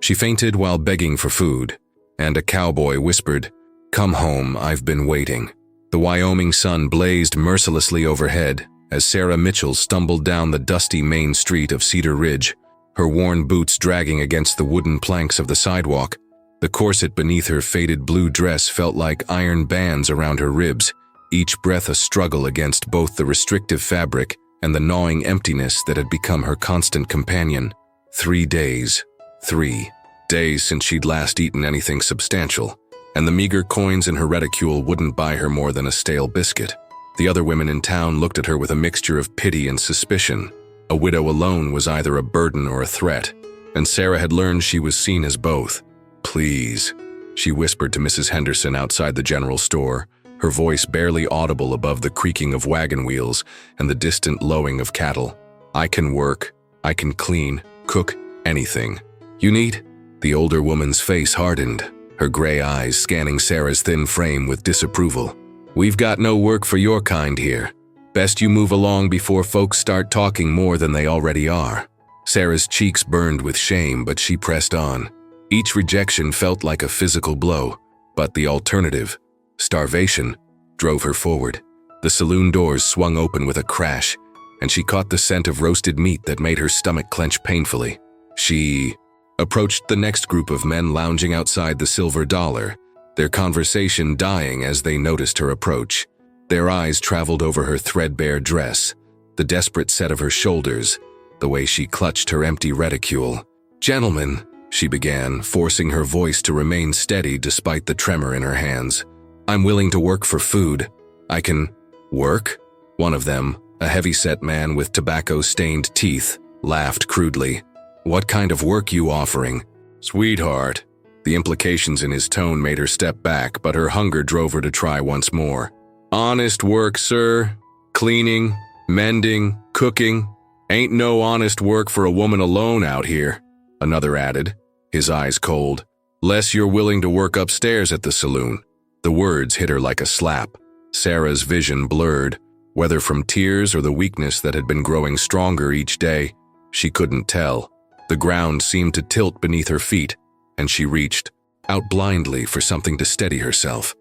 She fainted while begging for food, and a cowboy whispered, "Come home, I've been waiting." The Wyoming sun blazed mercilessly overhead as Sarah Mitchell stumbled down the dusty main street of Cedar Ridge, her worn boots dragging against the wooden planks of the sidewalk. The corset beneath her faded blue dress felt like iron bands around her ribs, each breath a struggle against both the restrictive fabric and the gnawing emptiness that had become her constant companion. 3 days. 3 days since she'd last eaten anything substantial, and the meager coins in her reticule wouldn't buy her more than a stale biscuit. The other women in town looked at her with a mixture of pity and suspicion. A widow alone was either a burden or a threat, and Sarah had learned she was seen as both. "Please," she whispered to Mrs. Henderson outside the general store, her voice barely audible above the creaking of wagon wheels and the distant lowing of cattle. "I can work, I can clean, cook, anything. You need?" The older woman's face hardened, her gray eyes scanning Sarah's thin frame with disapproval. "We've got no work for your kind here. Best you move along before folks start talking more than they already are." Sarah's cheeks burned with shame, but she pressed on. Each rejection felt like a physical blow, but the alternative, starvation, drove her forward. The saloon doors swung open with a crash, and she caught the scent of roasted meat that made her stomach clench painfully. She approached the next group of men lounging outside the Silver Dollar, their conversation dying as they noticed her approach. Their eyes traveled over her threadbare dress, the desperate set of her shoulders, the way she clutched her empty reticule. "Gentlemen," she began, forcing her voice to remain steady despite the tremor in her hands. "I'm willing to work for food. I can..." "Work?" One of them, a heavy-set man with tobacco-stained teeth, laughed crudely. "What kind of work you offering?" "Sweetheart." The implications in his tone made her step back, but her hunger drove her to try once more. "Honest work, sir. Cleaning, mending, cooking. Ain't no honest work for a woman alone out here," another added, his eyes cold. "Less you're willing to work upstairs at the saloon." The words hit her like a slap. Sarah's vision blurred, whether from tears or the weakness that had been growing stronger each day. She couldn't tell. The ground seemed to tilt beneath her feet, and she reached out blindly for something to steady herself.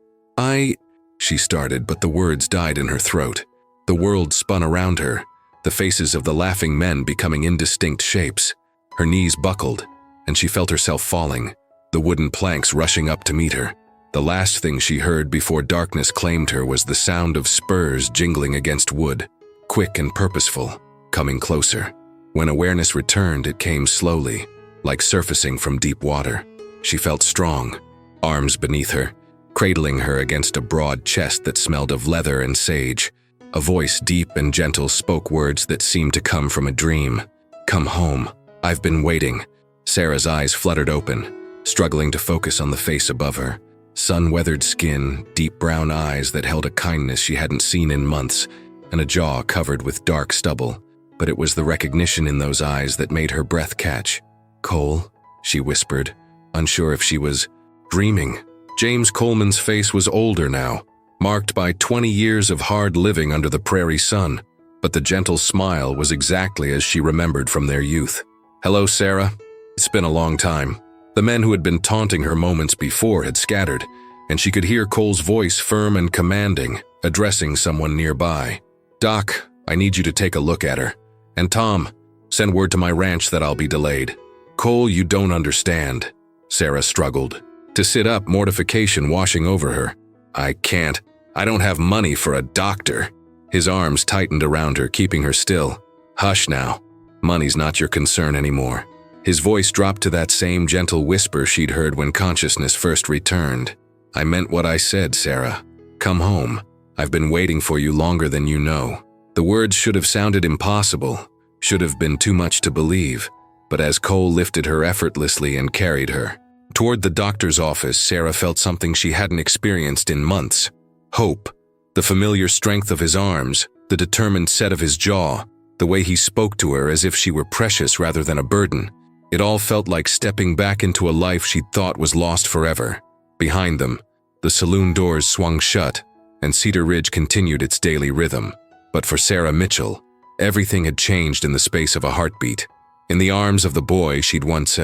She started, but the words died in her throat. The world spun around her, the faces of the laughing men becoming indistinct shapes. Her knees buckled, and she felt herself falling, the wooden planks rushing up to meet her. The last thing she heard before darkness claimed her was the sound of spurs jingling against wood, quick and purposeful, coming closer. When awareness returned, it came slowly, like surfacing from deep water. She felt strong, arms beneath her, cradling her against a broad chest that smelled of leather and sage. A voice deep and gentle spoke words that seemed to come from a dream. "Come home. I've been waiting." Sarah's eyes fluttered open, struggling to focus on the face above her. Sun-weathered skin, deep brown eyes that held a kindness she hadn't seen in months, and a jaw covered with dark stubble. But it was the recognition in those eyes that made her breath catch. "Cole," she whispered, unsure if she was dreaming. James Coleman's face was older now, marked by 20 years of hard living under the prairie sun, but the gentle smile was exactly as she remembered from their youth. "Hello, Sarah. It's been a long time." The men who had been taunting her moments before had scattered, and she could hear Cole's voice firm and commanding, addressing someone nearby. "Doc, I need you to take a look at her. And Tom, send word to my ranch that I'll be delayed." "Cole, you don't understand." Sarah struggled. To sit up, mortification washing over her. "I can't. I don't have money for a doctor." His arms tightened around her, keeping her still. "Hush now. Money's not your concern anymore." His voice dropped to that same gentle whisper she'd heard when consciousness first returned. "I meant what I said, Sarah. Come home. I've been waiting for you longer than you know." The words should have sounded impossible, should have been too much to believe, but as Cole lifted her effortlessly and carried her toward the doctor's office, Sarah felt something she hadn't experienced in months. Hope. The familiar strength of his arms, the determined set of his jaw, the way he spoke to her as if she were precious rather than a burden. It all felt like stepping back into a life she'd thought was lost forever. Behind them, the saloon doors swung shut, and Cedar Ridge continued its daily rhythm. But for Sarah Mitchell, everything had changed in the space of a heartbeat. In the arms of the boy she'd once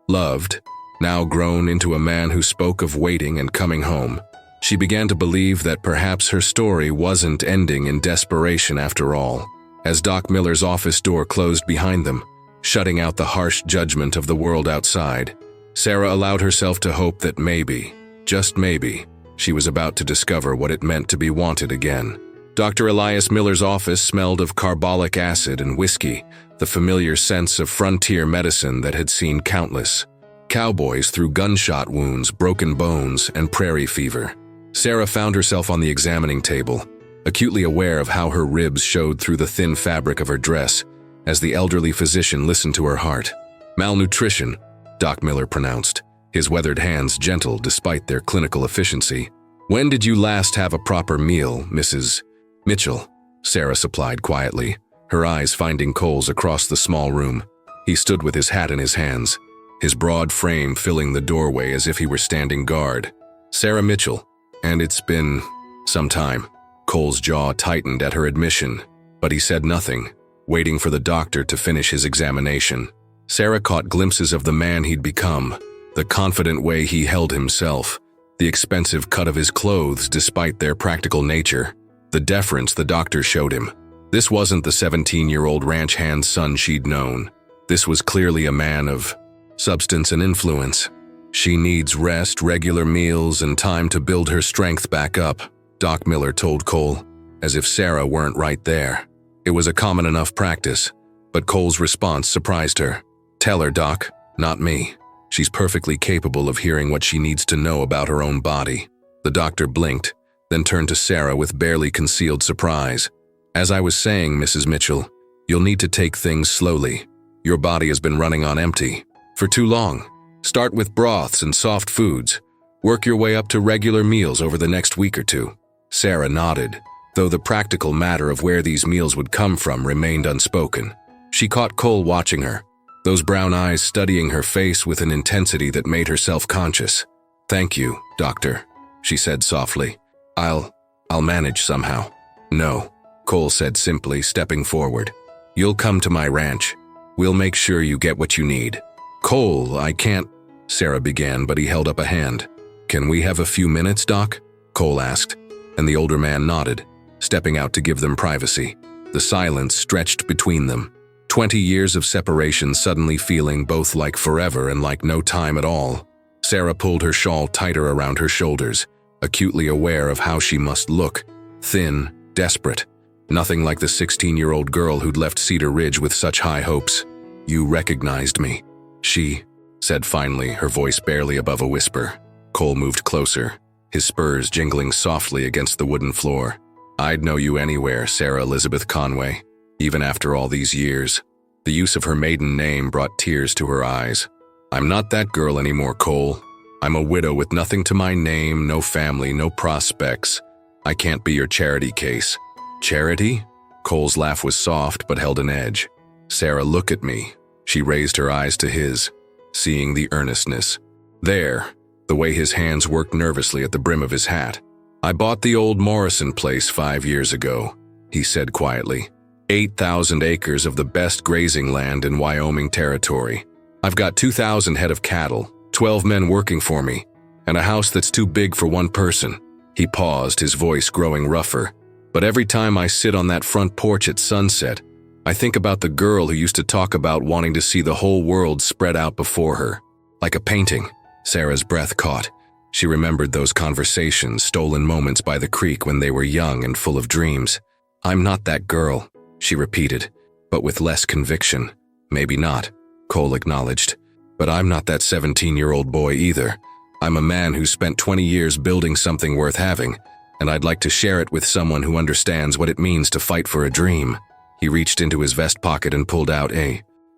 loved, now grown into a man who spoke of waiting and coming home. She began to believe that perhaps her story wasn't ending in desperation after all. As Doc Miller's office door closed behind them, shutting out the harsh judgment of the world outside, Sarah allowed herself to hope that maybe, just maybe, she was about to discover what it meant to be wanted again. Dr. Elias Miller's office smelled of carbolic acid and whiskey, the familiar sense of frontier medicine that had seen countless cowboys through gunshot wounds, broken bones, and prairie fever. Sarah found herself on the examining table, acutely aware of how her ribs showed through the thin fabric of her dress, as the elderly physician listened to her heart. "Malnutrition," Doc Miller pronounced, his weathered hands gentle despite their clinical efficiency. "When did you last have a proper meal, Mrs. Mitchell?" Sarah supplied quietly, her eyes finding Cole's across the small room. He stood with his hat in his hands, his broad frame filling the doorway as if he were standing guard. "Sarah Mitchell, and it's been some time." Cole's jaw tightened at her admission, but he said nothing, waiting for the doctor to finish his examination. Sarah caught glimpses of the man he'd become, the confident way he held himself, the expensive cut of his clothes despite their practical nature, the deference the doctor showed him. This wasn't the 17-year-old ranch hand son she'd known. This was clearly a man of substance and influence. "She needs rest, regular meals, and time to build her strength back up," Doc Miller told Cole, as if Sarah weren't right there. It was a common enough practice, but Cole's response surprised her. "Tell her, Doc, not me. She's perfectly capable of hearing what she needs to know about her own body." The doctor blinked, then turned to Sarah with barely concealed surprise. "As I was saying, Mrs. Mitchell, you'll need to take things slowly. Your body has been running on empty for too long. Start with broths and soft foods. Work your way up to regular meals over the next week or two." Sarah nodded, though the practical matter of where these meals would come from remained unspoken. She caught Cole watching her, those brown eyes studying her face with an intensity that made her self-conscious. "Thank you, doctor," she said softly. I'll manage somehow." "No," Cole said simply, stepping forward. "You'll come to my ranch. We'll make sure you get what you need." "Cole, I can't," Sarah began, but he held up a hand. "Can we have a few minutes, Doc?" Cole asked, and the older man nodded, stepping out to give them privacy. The silence stretched between them, 20 years of separation suddenly feeling both like forever and like no time at all. Sarah pulled her shawl tighter around her shoulders, acutely aware of how she must look, thin, desperate. Nothing like the 16-year-old girl who'd left Cedar Ridge with such high hopes. "You recognized me," she said finally, her voice barely above a whisper. Cole moved closer, his spurs jingling softly against the wooden floor. "I'd know you anywhere, Sarah Elizabeth Conway, even after all these years." The use of her maiden name brought tears to her eyes. "I'm not that girl anymore, Cole. I'm a widow with nothing to my name, no family, no prospects. I can't be your charity case." "Charity?" Cole's laugh was soft but held an edge. "Sarah, look at me." She raised her eyes to his, seeing the earnestness. There, the way his hands worked nervously at the brim of his hat. "I bought the old Morrison place 5 years ago," he said quietly. 8,000 acres of the best grazing land in Wyoming territory. I've got 2,000 head of cattle, 12 men working for me, and a house that's too big for one person. He paused, his voice growing rougher. "But every time I sit on that front porch at sunset, I think about the girl who used to talk about wanting to see the whole world spread out before her. Like a painting." Sarah's breath caught. She remembered those conversations, stolen moments by the creek when they were young and full of dreams. "I'm not that girl," she repeated, but with less conviction. "Maybe not," Cole acknowledged. "But I'm not that 17-year-old boy either. I'm a man who spent 20 years building something worth having, and I'd like to share it with someone who understands what it means to fight for a dream." He reached into his vest pocket and pulled out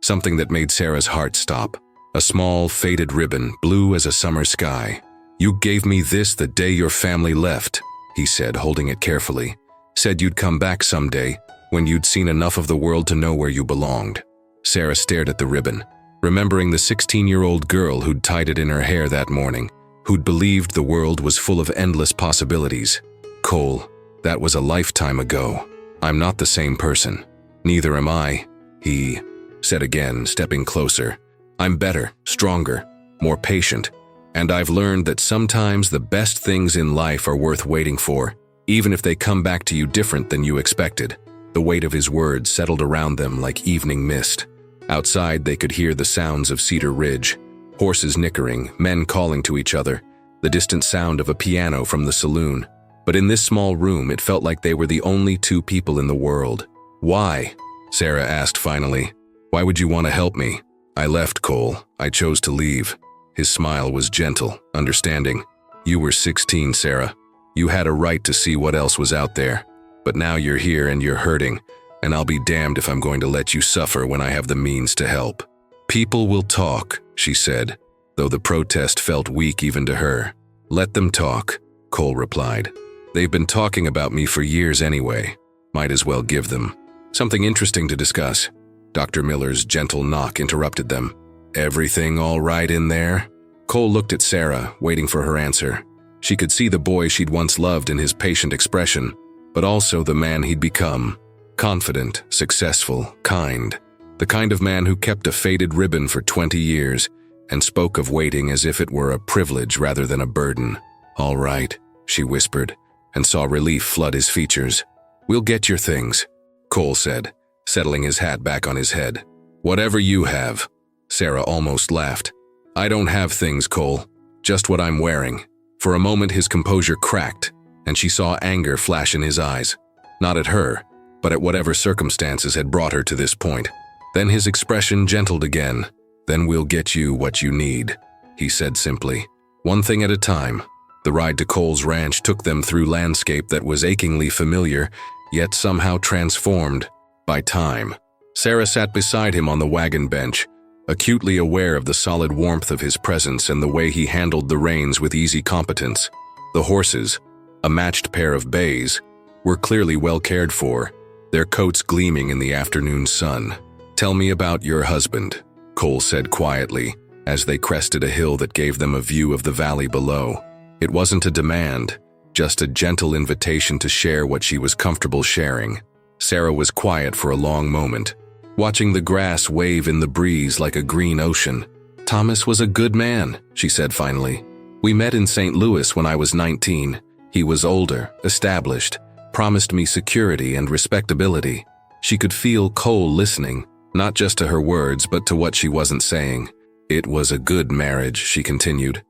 something that made Sarah's heart stop. A small, faded ribbon, blue as a summer sky. "You gave me this the day your family left," he said, holding it carefully. "Said you'd come back someday, when you'd seen enough of the world to know where you belonged." Sarah stared at the ribbon, remembering the 16-year-old girl who'd tied it in her hair that morning, who'd believed the world was full of endless possibilities. "Cole, that was a lifetime ago. I'm not the same person." "Neither am I," he said again, stepping closer, I'm better, stronger, more patient, and I've learned that sometimes the best things in life are worth waiting for, even if they come back to you different than you expected." The weight of his words settled around them like evening mist. Outside, they could hear the sounds of Cedar Ridge, horses nickering, men calling to each other, the distant sound of a piano from the saloon. But in this small room, it felt like they were the only two people in the world. "Why?" Sarah asked finally. "Why would you want to help me?" "I left, Cole. I chose to leave." His smile was gentle, understanding. "You were 16, Sarah. You had a right to see what else was out there. But now you're here and you're hurting, and I'll be damned if I'm going to let you suffer when I have the means to help." "People will talk," she said, though the protest felt weak even to her. "Let them talk," Cole replied. "They've been talking about me for years anyway. Might as well give them something interesting to discuss." Dr. Miller's gentle knock interrupted them. "Everything all right in there?" Cole looked at Sarah, waiting for her answer. She could see the boy she'd once loved in his patient expression, but also the man he'd become. Confident, successful, kind. The kind of man who kept a faded ribbon for 20 years and spoke of waiting as if it were a privilege rather than a burden. "All right," she whispered, and saw relief flood his features. "We'll get your things," Cole said, settling his hat back on his head. "Whatever you have." Sarah almost laughed. "I don't have things, Cole. Just what I'm wearing." For a moment his composure cracked, and she saw anger flash in his eyes. Not at her, but at whatever circumstances had brought her to this point. Then his expression gentled again. "Then we'll get you what you need," he said simply. One thing at a time. The ride to Cole's ranch took them through landscape that was achingly familiar, yet somehow transformed by time. Sarah sat beside him on the wagon bench, acutely aware of the solid warmth of his presence and the way he handled the reins with easy competence. The horses, a matched pair of bays, were clearly well cared for, their coats gleaming in the afternoon sun. "Tell me about your husband," Cole said quietly, as they crested a hill that gave them a view of the valley below. It wasn't a demand, just a gentle invitation to share what she was comfortable sharing. Sarah was quiet for a long moment, watching the grass wave in the breeze like a green ocean. "Thomas was a good man," she said finally. "We met in St. Louis when I was 19. He was older, established, promised me security and respectability." She could feel Cole listening, not just to her words but to what she wasn't saying. "It was a good marriage," she continued.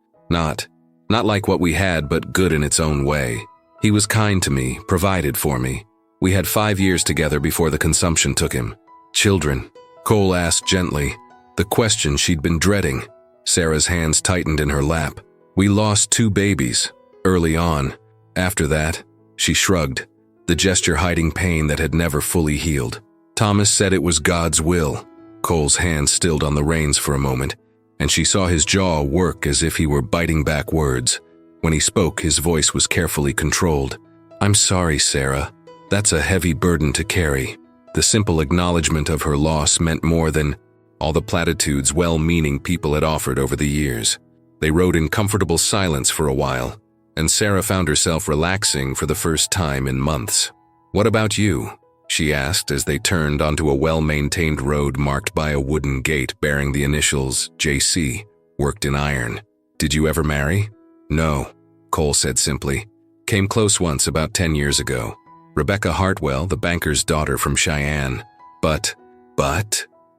Not like what we had, but good in its own way. He was kind to me, provided for me. We had 5 years together before the consumption took him." "Children?" Cole asked gently, the question she'd been dreading. Sarah's hands tightened in her lap. "We lost 2 babies, early on. After that," she shrugged, the gesture hiding pain that had never fully healed. "Thomas said it was God's will." Cole's hand stilled on the reins for a moment, and she saw his jaw work as if he were biting back words. When he spoke, his voice was carefully controlled. "I'm sorry, Sarah. That's a heavy burden to carry." The simple acknowledgement of her loss meant more than all the platitudes well-meaning people had offered over the years. They rode in comfortable silence for a while, and Sarah found herself relaxing for the first time in months. "What about you?" she asked as they turned onto a well-maintained road marked by a wooden gate bearing the initials JC, worked in iron. "Did you ever marry?" "No," Cole said simply. "Came close once about 10 years ago. Rebecca Hartwell, the banker's daughter from Cheyenne. But,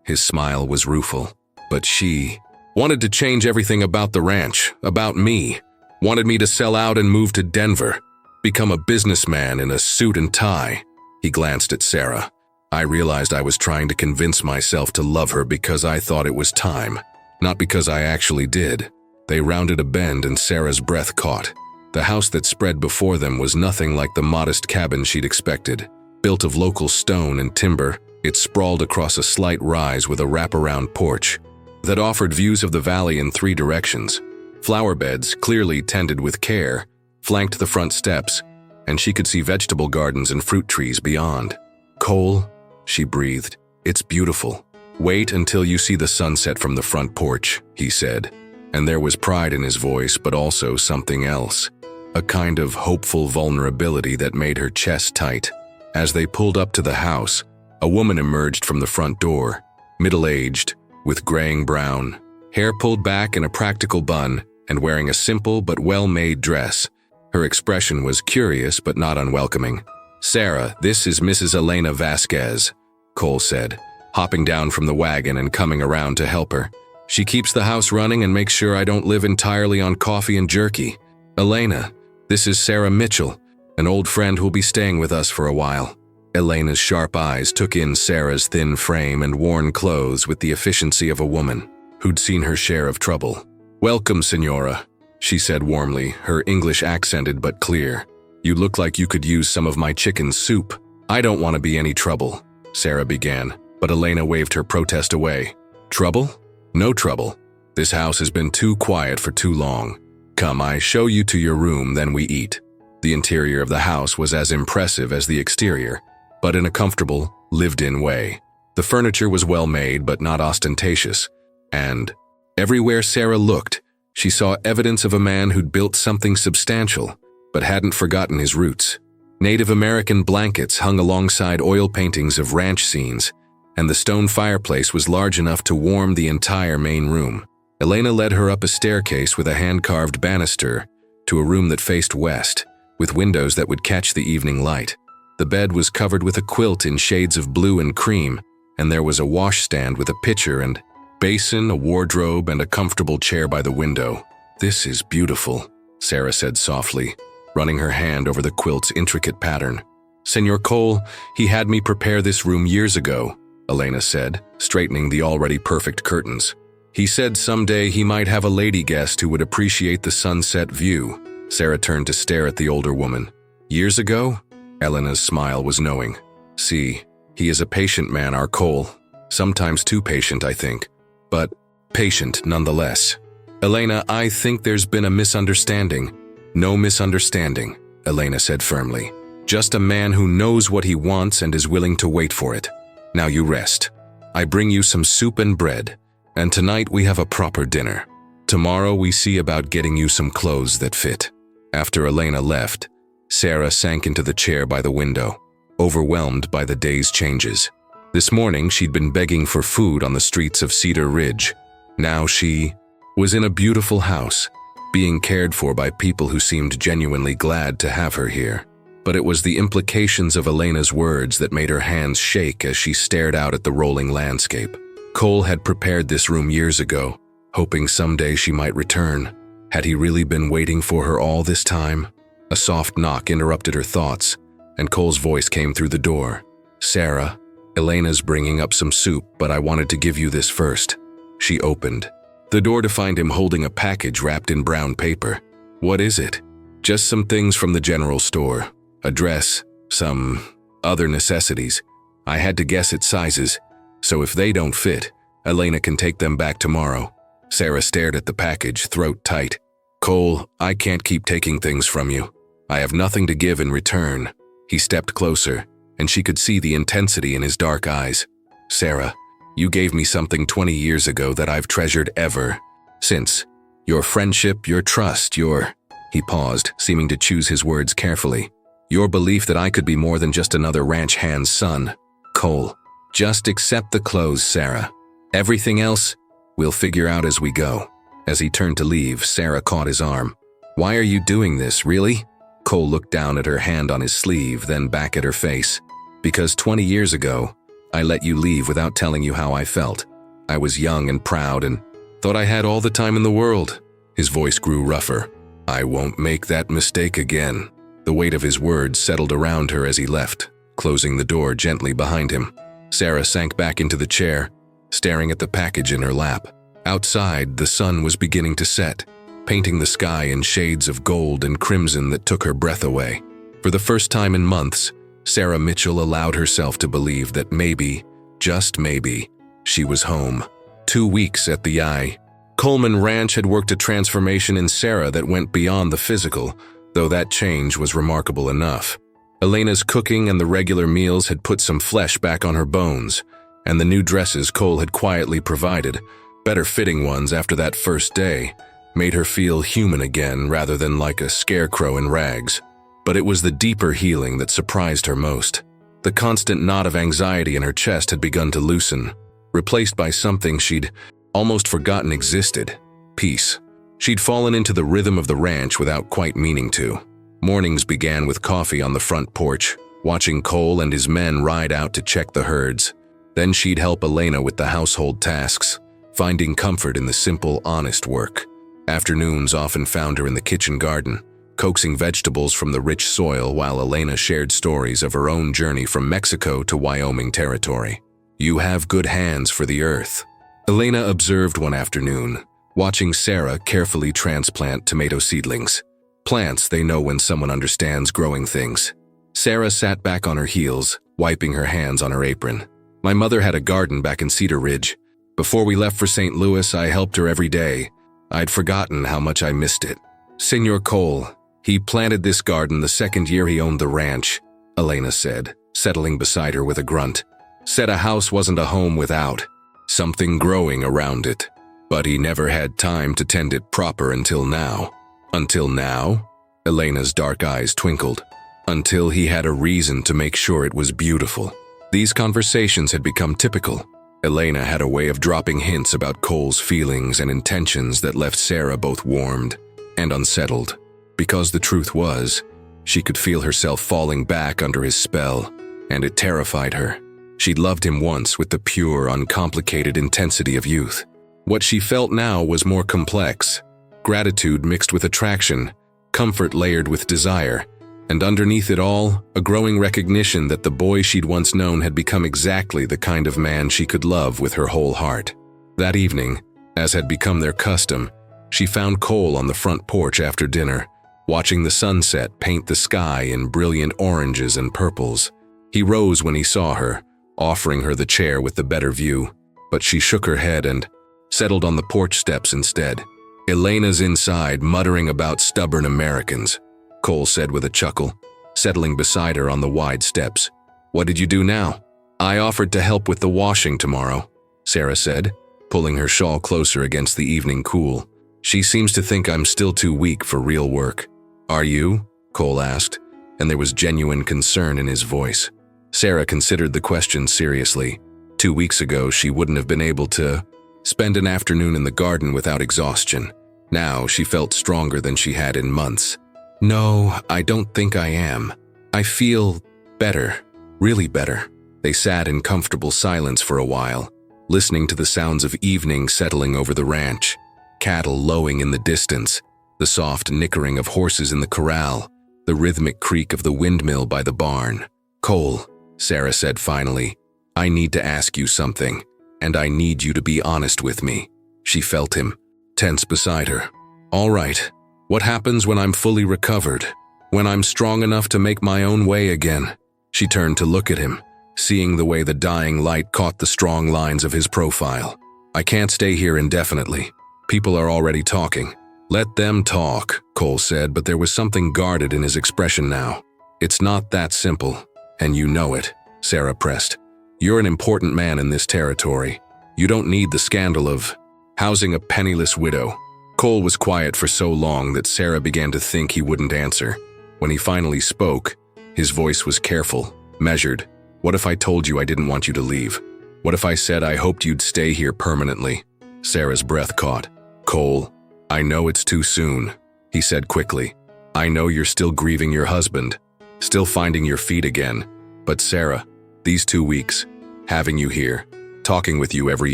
his smile was rueful. But she wanted to change everything about the ranch, about me. Wanted me to sell out and move to Denver, become a businessman in a suit and tie." He glanced at Sarah. "I realized I was trying to convince myself to love her because I thought it was time, not because I actually did." They rounded a bend and Sarah's breath caught. The house that spread before them was nothing like the modest cabin she'd expected. Built of local stone and timber, it sprawled across a slight rise with a wraparound porch that offered views of the valley in 3 directions. Flower beds, clearly tended with care, flanked the front steps, and she could see vegetable gardens and fruit trees beyond. "Cole," she breathed, "it's beautiful. Wait until you see the sunset from the front porch," he said, and there was pride in his voice but also something else. A kind of hopeful vulnerability that made her chest tight. As they pulled up to the house, a woman emerged from the front door, middle-aged, with graying brown, hair pulled back in a practical bun, and wearing a simple but well-made dress. Her expression was curious but not unwelcoming. "Sarah, this is Mrs. Elena Vasquez," Cole said, hopping down from the wagon and coming around to help her. "She keeps the house running and makes sure I don't live entirely on coffee and jerky. Elena, this is Sarah Mitchell, an old friend who'll be staying with us for a while." Elena's sharp eyes took in Sarah's thin frame and worn clothes with the efficiency of a woman who'd seen her share of trouble. "Welcome, Senora," she said warmly, her English accented but clear. "You look like you could use some of my chicken soup." "I don't want to be any trouble," Sarah began, but Elena waved her protest away. "Trouble? No trouble. This house has been too quiet for too long. Come, I show you to your room, then we eat." The interior of the house was as impressive as the exterior, but in a comfortable, lived-in way. The furniture was well made but not ostentatious, and everywhere Sarah looked, she saw evidence of a man who'd built something substantial, but hadn't forgotten his roots. Native American blankets hung alongside oil paintings of ranch scenes, and the stone fireplace was large enough to warm the entire main room. Elena led her up a staircase with a hand-carved banister to a room that faced west, with windows that would catch the evening light. The bed was covered with a quilt in shades of blue and cream, and there was a washstand with a pitcher and basin, a wardrobe, and a comfortable chair by the window. "This is beautiful," Sarah said softly, running her hand over the quilt's intricate pattern. "Senor Cole, he had me prepare this room years ago," Elena said, straightening the already perfect curtains. "He said someday he might have a lady guest who would appreciate the sunset view." Sarah turned to stare at the older woman. "Years ago?" Elena's smile was knowing. "See, he is a patient man, our Cole. Sometimes too patient, I think, but patient nonetheless." "Elena, I think there's been a misunderstanding." "No misunderstanding," Elena said firmly. "Just a man who knows what he wants and is willing to wait for it. Now you rest. I bring you some soup and bread, and tonight we have a proper dinner. Tomorrow we see about getting you some clothes that fit." After Elena left, Sarah sank into the chair by the window, overwhelmed by the day's changes. This morning she'd been begging for food on the streets of Cedar Ridge. Now she was in a beautiful house, being cared for by people who seemed genuinely glad to have her here. But it was the implications of Elena's words that made her hands shake as she stared out at the rolling landscape. Cole had prepared this room years ago, hoping someday she might return. Had he really been waiting for her all this time? A soft knock interrupted her thoughts, and Cole's voice came through the door. "Sarah, Elena's bringing up some soup, but I wanted to give you this first." She opened the door to find him holding a package wrapped in brown paper. "What is it?" "Just some things from the general store. A dress, some other necessities. I had to guess at sizes, so if they don't fit, Elena can take them back tomorrow." Sarah stared at the package, throat tight. "Cole, I can't keep taking things from you. I have nothing to give in return." He stepped closer, and she could see the intensity in his dark eyes. "Sarah, you gave me something 20 years ago that I've treasured ever since. Your friendship, your trust, He paused, seeming to choose his words carefully. "Your belief that I could be more than just another ranch hand's son. Cole, just accept the clothes, Sarah. Everything else, we'll figure out as we go." As he turned to leave, Sarah caught his arm. "Why are you doing this, really?" Cole looked down at her hand on his sleeve, then back at her face. "Because 20 years ago, I let you leave without telling you how I felt. I was young and proud and thought I had all the time in the world." His voice grew rougher. "I won't make that mistake again." The weight of his words settled around her as he left, closing the door gently behind him. Sarah sank back into the chair, staring at the package in her lap. Outside, the sun was beginning to set, painting the sky in shades of gold and crimson that took her breath away. For the first time in months, Sarah Mitchell allowed herself to believe that maybe, just maybe, she was home. 2 weeks at the Coleman Ranch had worked a transformation in Sarah that went beyond the physical, though that change was remarkable enough. Elena's cooking and the regular meals had put some flesh back on her bones, and the new dresses Cole had quietly provided, better-fitting ones after that first day, made her feel human again rather than like a scarecrow in rags. But it was the deeper healing that surprised her most. The constant knot of anxiety in her chest had begun to loosen, replaced by something she'd almost forgotten existed: peace. She'd fallen into the rhythm of the ranch without quite meaning to. Mornings began with coffee on the front porch, watching Cole and his men ride out to check the herds. Then she'd help Elena with the household tasks, finding comfort in the simple, honest work. Afternoons often found her in the kitchen garden, coaxing vegetables from the rich soil while Elena shared stories of her own journey from Mexico to Wyoming territory. "You have good hands for the earth," Elena observed one afternoon, watching Sarah carefully transplant tomato seedlings. Plants they know when someone understands growing things. Sarah sat back on her heels, wiping her hands on her apron. "My mother had a garden back in Cedar Ridge. Before we left for St. Louis, I helped her every day. I'd forgotten how much I missed it." "Senor Cole, he planted this garden the second year he owned the ranch," Elena said, settling beside her with a grunt. "Said a house wasn't a home without something growing around it. But he never had time to tend it proper until now." "Until now?" Elena's dark eyes twinkled. "Until he had a reason to make sure it was beautiful." These conversations had become typical. Elena had a way of dropping hints about Cole's feelings and intentions that left Sarah both warmed and unsettled. Because the truth was, she could feel herself falling back under his spell, and it terrified her. She'd loved him once with the pure, uncomplicated intensity of youth. What she felt now was more complex: gratitude mixed with attraction, comfort layered with desire, and underneath it all, a growing recognition that the boy she'd once known had become exactly the kind of man she could love with her whole heart. That evening, as had become their custom, she found Cole on the front porch after dinner, watching the sunset paint the sky in brilliant oranges and purples. He rose when he saw her, offering her the chair with the better view, but she shook her head and settled on the porch steps instead. "Elena's inside, muttering about stubborn Americans," Cole said with a chuckle, settling beside her on the wide steps. "What did you do now?" "I offered to help with the washing tomorrow," Sarah said, pulling her shawl closer against the evening cool. "She seems to think I'm still too weak for real work." "Are you?" Cole asked, and there was genuine concern in his voice. Sarah considered the question seriously. 2 weeks ago, she wouldn't have been able to spend an afternoon in the garden without exhaustion. Now she felt stronger than she had in months. "No, I don't think I am. I feel better, really better." They sat in comfortable silence for a while, listening to the sounds of evening settling over the ranch, cattle lowing in the distance, the soft nickering of horses in the corral, the rhythmic creak of the windmill by the barn. "Cole," Sarah said finally, "I need to ask you something, and I need you to be honest with me." She felt him, tense beside her. "All right. What happens when I'm fully recovered? When I'm strong enough to make my own way again?" She turned to look at him, seeing the way the dying light caught the strong lines of his profile. "I can't stay here indefinitely. People are already talking." "Let them talk," Cole said, but there was something guarded in his expression now. "It's not that simple, and you know it," Sarah pressed. "You're an important man in this territory. You don't need the scandal of housing a penniless widow." Cole was quiet for so long that Sarah began to think he wouldn't answer. When he finally spoke, his voice was careful, measured. "What if I told you I didn't want you to leave? What if I said I hoped you'd stay here permanently?" Sarah's breath caught. "Cole, I know it's too soon," he said quickly. "I know you're still grieving your husband, still finding your feet again. But Sarah, these 2 weeks, having you here, talking with you every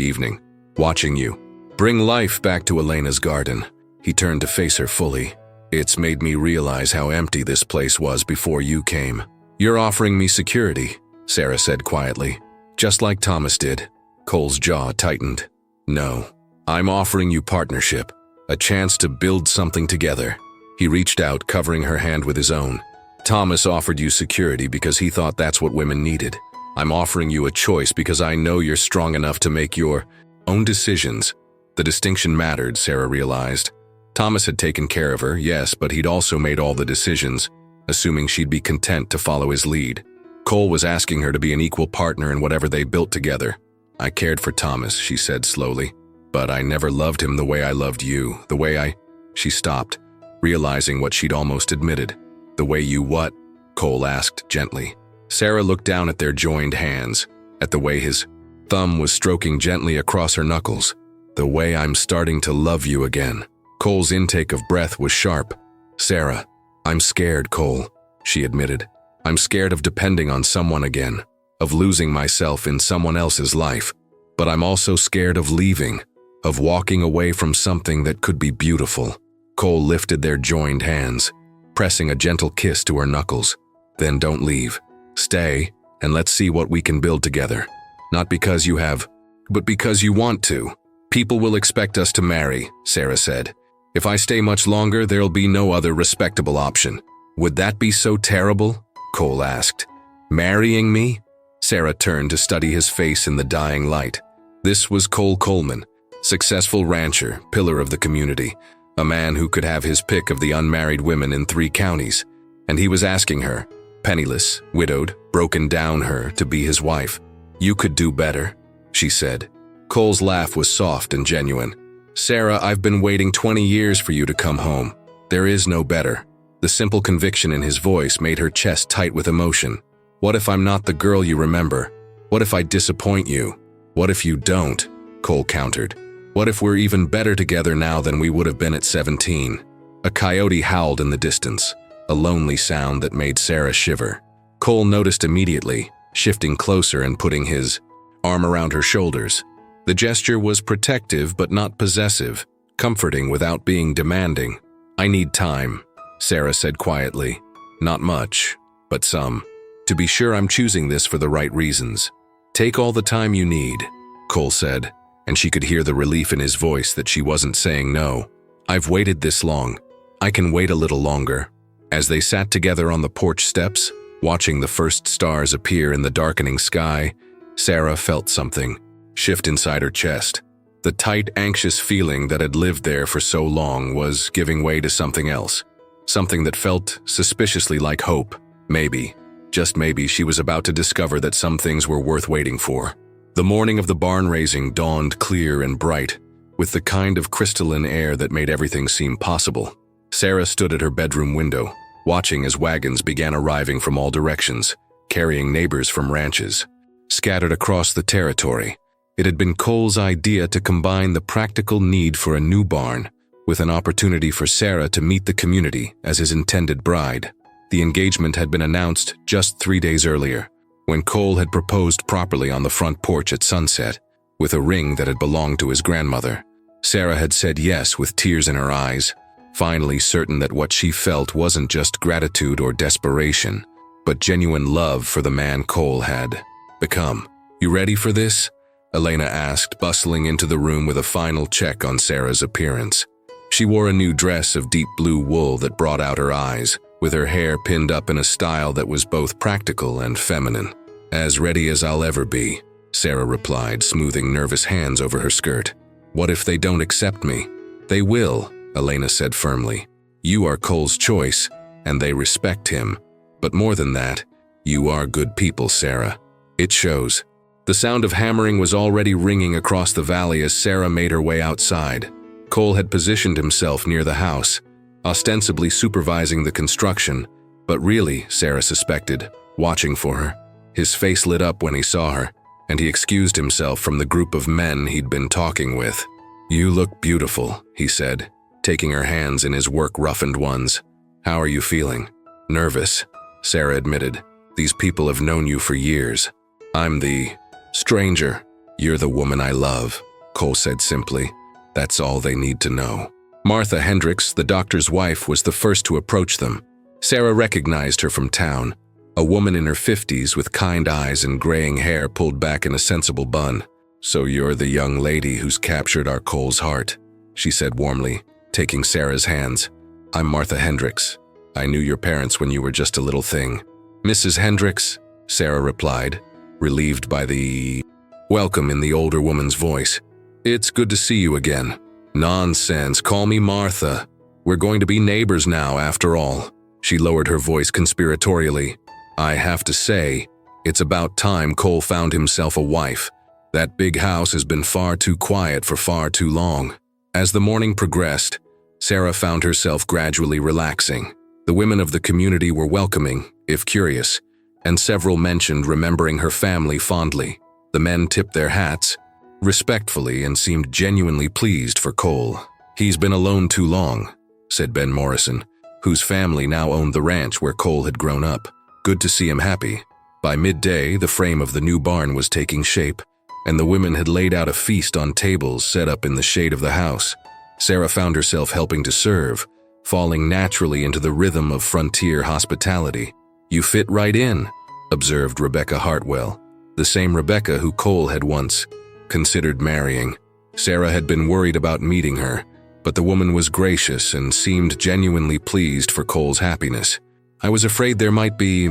evening, watching you bring life back to Elena's garden." He turned to face her fully. "It's made me realize how empty this place was before you came." "You're offering me security," Sarah said quietly. "Just like Thomas did." Cole's jaw tightened. "No, I'm offering you partnership, a chance to build something together." He reached out, covering her hand with his own. "Thomas offered you security because he thought that's what women needed. I'm offering you a choice because I know you're strong enough to make your own decisions." The distinction mattered, Sarah realized. Thomas had taken care of her, yes, but he'd also made all the decisions, assuming she'd be content to follow his lead. Cole was asking her to be an equal partner in whatever they built together. "I cared for Thomas," she said slowly, "but I never loved him the way I loved you, the way I—" She stopped, realizing what she'd almost admitted. "The way you what?" Cole asked gently. Sarah looked down at their joined hands, at the way his thumb was stroking gently across her knuckles. "The way I'm starting to love you again." Cole's intake of breath was sharp. "Sarah, I'm scared, Cole," she admitted. "I'm scared of depending on someone again, of losing myself in someone else's life. But I'm also scared of leaving, of walking away from something that could be beautiful." Cole lifted their joined hands, pressing a gentle kiss to her knuckles. "Then don't leave. Stay, and let's see what we can build together. Not because you have, but because you want to. People will expect us to marry," Sarah said. "If I stay much longer, there'll be no other respectable option." "Would that be so terrible?" Cole asked. "Marrying me?" Sarah turned to study his face in the dying light. This was Cole Coleman, successful rancher, pillar of the community, a man who could have his pick of the unmarried women in 3 counties. And he was asking her, penniless, widowed, broken down her, to be his wife. "You could do better," she said. Cole's laugh was soft and genuine. "Sarah, I've been waiting 20 years for you to come home. There is no better." The simple conviction in his voice made her chest tight with emotion. "What if I'm not the girl you remember? What if I disappoint you? What if you don't?" Cole countered. "What if we're even better together now than we would have been at 17? A coyote howled in the distance, a lonely sound that made Sarah shiver. Cole noticed immediately, shifting closer and putting his arm around her shoulders. The gesture was protective but not possessive, comforting without being demanding. "I need time," Sarah said quietly. "Not much, but some. To be sure I'm choosing this for the right reasons." "Take all the time you need," Cole said, and she could hear the relief in his voice that she wasn't saying no. "I've waited this long. I can wait a little longer." As they sat together on the porch steps, watching the first stars appear in the darkening sky, Sarah felt something shift inside her chest. The tight, anxious feeling that had lived there for so long was giving way to something else. Something that felt suspiciously like hope. Maybe, just maybe, she was about to discover that some things were worth waiting for. The morning of the barn raising dawned clear and bright, with the kind of crystalline air that made everything seem possible. Sarah stood at her bedroom window, watching as wagons began arriving from all directions, carrying neighbors from ranches. Scattered across the territory, it had been Cole's idea to combine the practical need for a new barn with an opportunity for Sarah to meet the community as his intended bride. The engagement had been announced just 3 days earlier, when Cole had proposed properly on the front porch at sunset, with a ring that had belonged to his grandmother. Sarah had said yes with tears in her eyes, finally certain that what she felt wasn't just gratitude or desperation, but genuine love for the man Cole had become. "You ready for this?" Elena asked, bustling into the room with a final check on Sarah's appearance. She wore a new dress of deep blue wool that brought out her eyes, with her hair pinned up in a style that was both practical and feminine. "As ready as I'll ever be," Sarah replied, smoothing nervous hands over her skirt. "What if they don't accept me?" "They will," Elena said firmly. "You are Cole's choice, and they respect him. But more than that, you are good people, Sarah. It shows." The sound of hammering was already ringing across the valley as Sarah made her way outside. Cole had positioned himself near the house, ostensibly supervising the construction, but really, Sarah suspected, watching for her. His face lit up when he saw her, and he excused himself from the group of men he'd been talking with. "You look beautiful," he said, taking her hands in his work-roughened ones. "How are you feeling?" "Nervous," Sarah admitted. "These people have known you for years. I'm the stranger." "You're the woman I love," Cole said simply. "That's all they need to know." Martha Hendricks, the doctor's wife, was the first to approach them. Sarah recognized her from town, a woman in her 50s with kind eyes and graying hair pulled back in a sensible bun. "So you're the young lady who's captured our Cole's heart," she said warmly, taking Sarah's hands. "I'm Martha Hendricks. I knew your parents when you were just a little thing." "Mrs. Hendricks," Sarah replied, relieved by the welcome in the older woman's voice. "It's good to see you again." "Nonsense, call me Martha. We're going to be neighbors now, after all." She lowered her voice conspiratorially. "I have to say, it's about time Cole found himself a wife. That big house has been far too quiet for far too long." As the morning progressed, Sarah found herself gradually relaxing. The women of the community were welcoming, if curious, and several mentioned remembering her family fondly. The men tipped their hats respectfully and seemed genuinely pleased for Cole. "He's been alone too long," said Ben Morrison, whose family now owned the ranch where Cole had grown up. "Good to see him happy." By midday, the frame of the new barn was taking shape, and the women had laid out a feast on tables set up in the shade of the house. Sarah found herself helping to serve, falling naturally into the rhythm of frontier hospitality. "You fit right in," observed Rebecca Hartwell, the same Rebecca who Cole had once considered marrying. Sarah had been worried about meeting her, but the woman was gracious and seemed genuinely pleased for Cole's happiness. "I was afraid there might be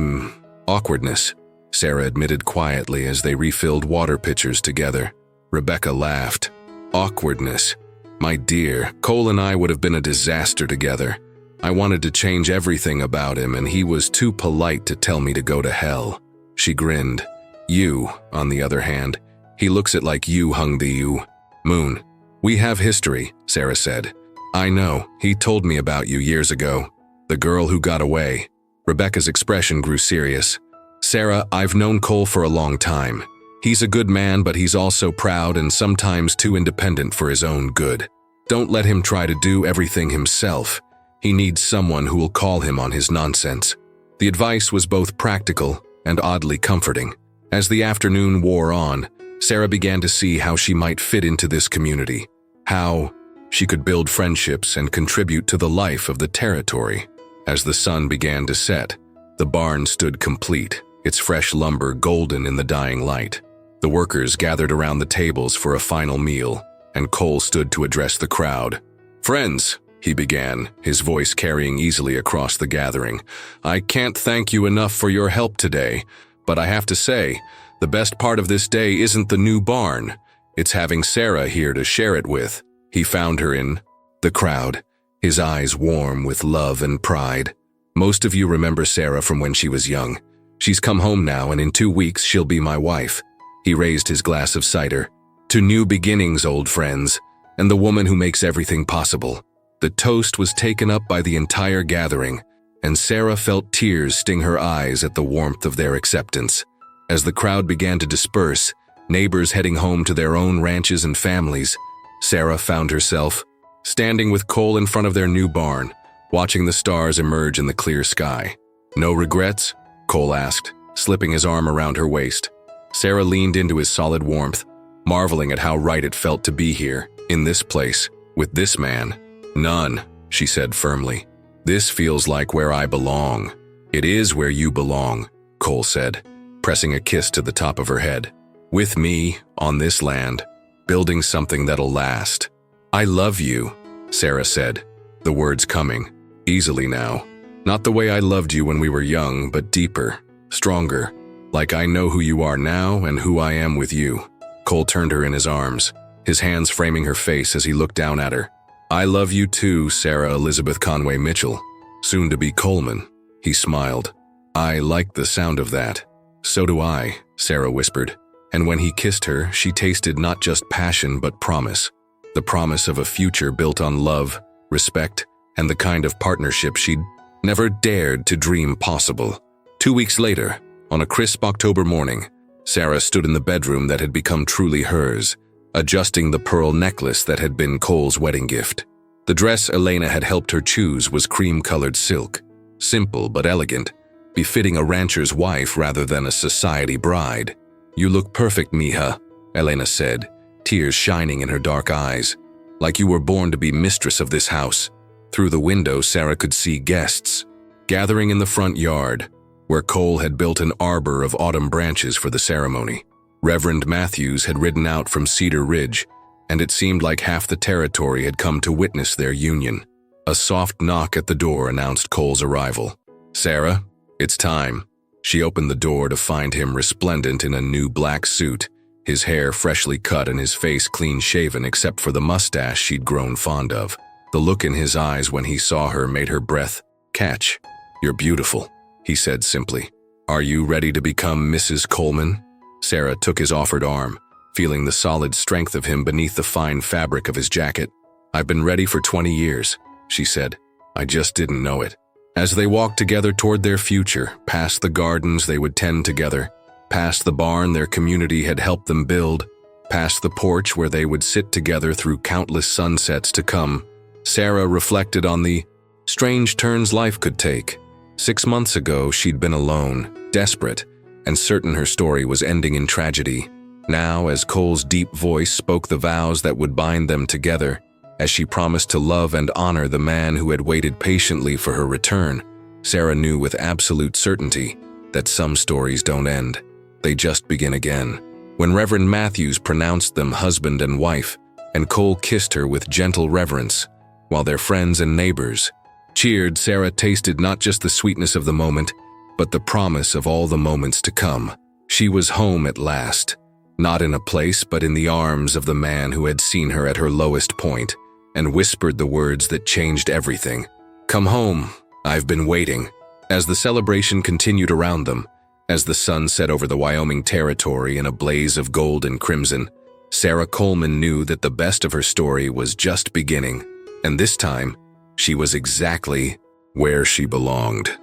awkwardness," Sarah admitted quietly as they refilled water pitchers together. Rebecca laughed. "Awkwardness? My dear, Cole and I would have been a disaster together. I wanted to change everything about him, and he was too polite to tell me to go to hell." She grinned. "You, on the other hand, he looks it like you hung the moon." "We have history," Sarah said. "I know, he told me about you years ago. The girl who got away." Rebecca's expression grew serious. "Sarah, I've known Cole for a long time. He's a good man, but he's also proud and sometimes too independent for his own good. Don't let him try to do everything himself. He needs someone who will call him on his nonsense." The advice was both practical and oddly comforting. As the afternoon wore on, Sarah began to see how she might fit into this community, how she could build friendships and contribute to the life of the territory. As the sun began to set, the barn stood complete, its fresh lumber golden in the dying light. The workers gathered around the tables for a final meal, and Cole stood to address the crowd. "Friends," he began, his voice carrying easily across the gathering, "I can't thank you enough for your help today, but I have to say, the best part of this day isn't the new barn. It's having Sarah here to share it with." He found her in the crowd, his eyes warm with love and pride. "Most of you remember Sarah from when she was young. She's come home now, and in 2 weeks she'll be my wife." He raised his glass of cider. "To new beginnings, old friends, and the woman who makes everything possible." The toast was taken up by the entire gathering, and Sarah felt tears sting her eyes at the warmth of their acceptance. As the crowd began to disperse, neighbors heading home to their own ranches and families, Sarah found herself standing with Cole in front of their new barn, watching the stars emerge in the clear sky. "No regrets?" Cole asked, slipping his arm around her waist. Sarah leaned into his solid warmth, marveling at how right it felt to be here, in this place, with this man. "None," she said firmly. "This feels like where I belong." "It is where you belong," Cole said, pressing a kiss to the top of her head. "With me, on this land, building something that'll last." "I love you," Sarah said, the words coming easily now. "Not the way I loved you when we were young, but deeper, stronger, like I know who you are now and who I am with you." Cole turned her in his arms, his hands framing her face as he looked down at her. "I love you too, Sarah Elizabeth Conway Mitchell, soon to be Coleman." He smiled. "I like the sound of that." "So do I," Sarah whispered, and when he kissed her, she tasted not just passion but promise. The promise of a future built on love, respect, and the kind of partnership she'd never dared to dream possible. 2 weeks later, on a crisp October morning, Sarah stood in the bedroom that had become truly hers, adjusting the pearl necklace that had been Cole's wedding gift. The dress Elena had helped her choose was cream-colored silk, simple but elegant, befitting a rancher's wife rather than a society bride. "You look perfect, mija," Elena said, tears shining in her dark eyes, "like you were born to be mistress of this house." Through the window, Sarah could see guests gathering in the front yard, where Cole had built an arbor of autumn branches for the ceremony. Reverend Matthews had ridden out from Cedar Ridge, and it seemed like half the territory had come to witness their union. A soft knock at the door announced Cole's arrival. "Sarah, it's time." She opened the door to find him resplendent in a new black suit, his hair freshly cut and his face clean-shaven except for the mustache she'd grown fond of. The look in his eyes when he saw her made her breath catch. "You're beautiful," he said simply. "Are you ready to become Mrs. Coleman?" Sarah took his offered arm, feeling the solid strength of him beneath the fine fabric of his jacket. "I've been ready for 20 years, she said. "I just didn't know it." As they walked together toward their future, past the gardens they would tend together, past the barn their community had helped them build, past the porch where they would sit together through countless sunsets to come, Sarah reflected on the strange turns life could take. 6 months ago, she'd been alone, desperate, and certain her story was ending in tragedy. Now, as Cole's deep voice spoke the vows that would bind them together, as she promised to love and honor the man who had waited patiently for her return, Sarah knew with absolute certainty that some stories don't end. They just begin again. When Reverend Matthews pronounced them husband and wife, and Cole kissed her with gentle reverence, while their friends and neighbors cheered, Sarah tasted not just the sweetness of the moment, but the promise of all the moments to come. She was home at last, not in a place but in the arms of the man who had seen her at her lowest point, and whispered the words that changed everything. "Come home, I've been waiting." As the celebration continued around them, as the sun set over the Wyoming Territory in a blaze of gold and crimson, Sarah Coleman knew that the best of her story was just beginning, and this time, she was exactly where she belonged.